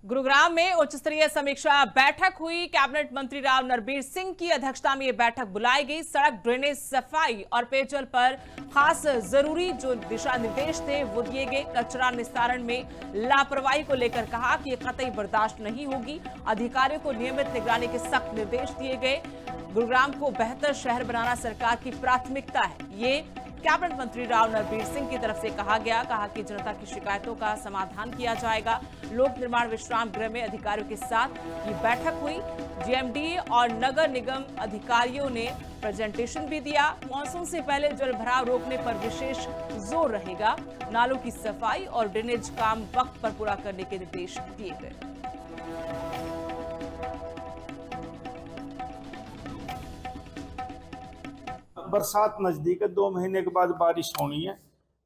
गुरुग्राम में उच्च स्तरीय समीक्षा बैठक हुई। कैबिनेट मंत्री राव नरबीर सिंह की अध्यक्षता में यह बैठक बुलाई गई। सड़क, ड्रेनेज, सफाई और पेयजल पर खास जरूरी जो दिशा निर्देश थे वो दिए गए। कचरा निस्तारण में लापरवाही को लेकर कहा कि यह कतई बर्दाश्त नहीं होगी। अधिकारियों को नियमित निगरानी के सख्त निर्देश दिए गए। गुरुग्राम को बेहतर शहर बनाना सरकार की प्राथमिकता है, ये कैबिनेट मंत्री राव नरबीर सिंह की तरफ से कहा कि जनता की शिकायतों का समाधान किया जाएगा। लोक निर्माण विश्राम गृह में अधिकारियों के साथ ये बैठक हुई। जीएमडीए और नगर निगम अधिकारियों ने प्रेजेंटेशन भी दिया। मानसून से पहले जल भराव रोकने पर विशेष जोर रहेगा। नालों की सफाई और ड्रेनेज काम वक्त पर पूरा करने के निर्देश दिए गए। बरसात नजदीक है, 2 महीने के बाद बारिश होनी है,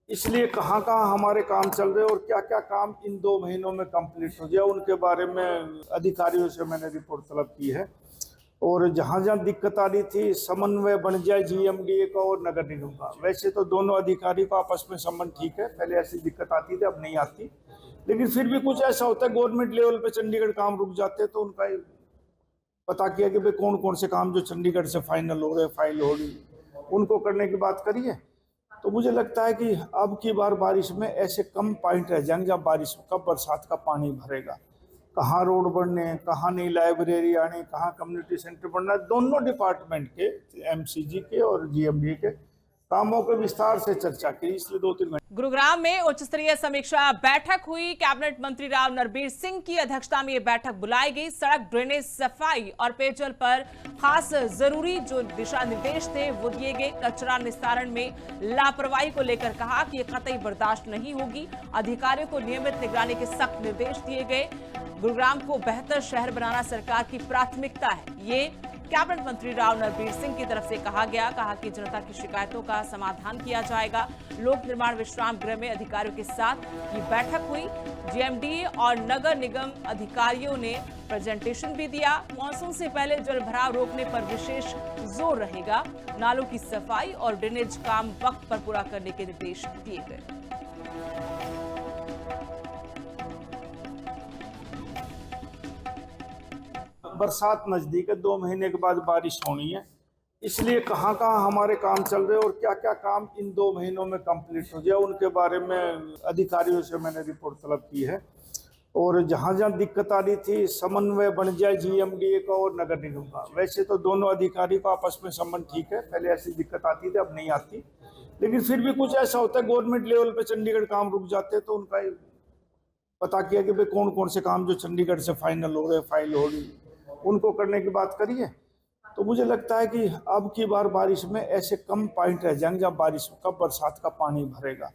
इसलिए कहाँ कहाँ हमारे काम चल रहे हैं और क्या क्या काम इन 2 महीनों में कंप्लीट हो जाए उनके बारे में अधिकारियों से मैंने रिपोर्ट तलब की है। और जहाँ जहाँ दिक्कत आ रही थी समन्वय बन जाए जीएमडीए का और नगर निगम का। वैसे तो दोनों अधिकारी का आपस में संबंध ठीक है, पहले ऐसी दिक्कत आती थी, अब नहीं आती, लेकिन फिर भी कुछ ऐसा होता है गवर्नमेंट लेवल पे चंडीगढ़ काम रुक जाते हैं, तो उनका पता किया कि भाई कौन कौन से काम जो चंडीगढ़ से फाइनल हो रहे, फाइल हो रही, उनको करने की बात करिए। तो मुझे लगता है कि अब की बार बारिश में ऐसे कम पॉइंट रह जाएंगे जहाँ बारिश कब बरसात का पानी भरेगा, कहाँ रोड बनने, कहाँ नई लाइब्रेरी आने, कहाँ कम्युनिटी सेंटर बनना। दोनों डिपार्टमेंट के, एमसीजी के और जीएमडी के कामों के विस्तार से चर्चा की, इसलिए 2-3 घंटे। गुरुग्राम में उच्च स्तरीय समीक्षा बैठक हुई। कैबिनेट मंत्री राव नरबीर सिंह की अध्यक्षता में यह बैठक बुलाई गई। सड़क, ड्रेनेज, सफाई और पेयजल पर खास जरूरी जो दिशा निर्देश थे वो दिए गए। कचरा निस्तारण में लापरवाही को लेकर कहा कि यह कतई बर्दाश्त नहीं होगी। अधिकारियों को नियमित निगरानी के सख्त निर्देश दिए गए। गुरुग्राम को बेहतर शहर बनाना सरकार की प्राथमिकता है, ये कैबिनेट मंत्री राव नरबीर सिंह की तरफ से कहा कि जनता की शिकायतों का समाधान किया जाएगा। लोक निर्माण विश्राम गृह में अधिकारियों के साथ ये बैठक हुई। जीएमडीए और नगर निगम अधिकारियों ने प्रेजेंटेशन भी दिया। मानसून से पहले जल भराव रोकने पर विशेष जोर रहेगा। नालों की सफाई और ड्रेनेज काम वक्त पर पूरा करने के निर्देश दिए गए। बरसात नजदीक है, 2 महीने के बाद बारिश होनी है, इसलिए कहाँ कहाँ हमारे काम चल रहे हैं और क्या क्या काम इन 2 महीनों में कंप्लीट हो जाए उनके बारे में अधिकारियों से मैंने रिपोर्ट तलब की है। और जहाँ जहाँ दिक्कत आ रही थी समन्वय बन जाए जीएमडीए का और नगर निगम का। वैसे तो दोनों अधिकारी का आपस में संबंध ठीक है, पहले ऐसी दिक्कत आती थी, अब नहीं आती, लेकिन फिर भी कुछ ऐसा होता है गवर्नमेंट लेवल पे चंडीगढ़ काम रुक जाते हैं, तो उनका पता किया कि भाई कौन कौन से काम जो चंडीगढ़ से फाइनल हो रहे, फाइल हो रही, उनको करने की बात करिए। तो मुझे लगता है कि अब की बार बारिश में ऐसे कम पॉइंट रह जाएंगे जहाँ बारिश कब बरसात का पानी भरेगा,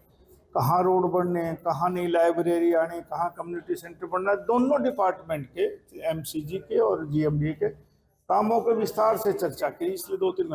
कहाँ रोड बनने, कहाँ नई लाइब्रेरी आने, कहाँ कम्युनिटी सेंटर बनना। दोनों डिपार्टमेंट के, एमसीजी के और जीएमडी के कामों के विस्तार से चर्चा की, इसलिए 2-3 घंटे।